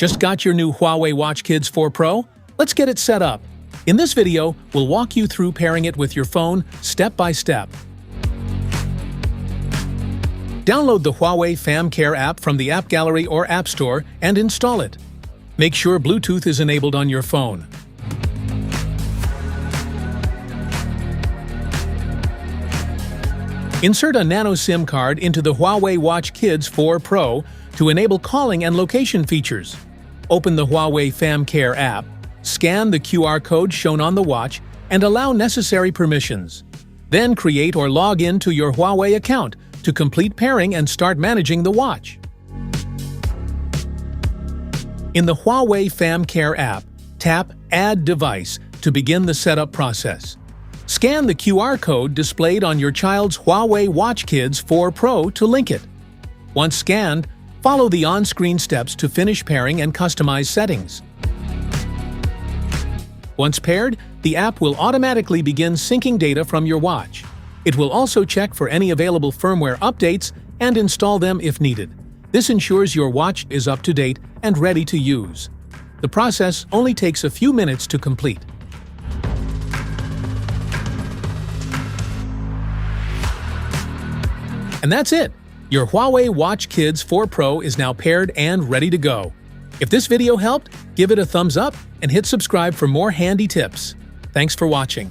Just got your new Huawei Watch Kids 4 Pro? Let's get it set up. In this video, we'll walk you through pairing it with your phone step by step. Download the Huawei FamCare app from the App Gallery or App Store and install it. Make sure Bluetooth is enabled on your phone. Insert a nano SIM card into the Huawei Watch Kids 4 Pro to enable calling and location features. Open the Huawei FamCare app, scan the QR code shown on the watch, and allow necessary permissions. Then create or log in to your Huawei account to complete pairing and start managing the watch. In the Huawei FamCare app, tap Add Device to begin the setup process. Scan the QR code displayed on your child's Huawei Watch Kids 4 Pro to link it. Once scanned, follow the on-screen steps to finish pairing and customize settings. Once paired, the app will automatically begin syncing data from your watch. It will also check for any available firmware updates and install them if needed. This ensures your watch is up to date and ready to use. The process only takes a few minutes to complete. And that's it! Your Huawei Watch Kids 4 Pro is now paired and ready to go. If this video helped, give it a thumbs up and hit subscribe for more handy tips. Thanks for watching.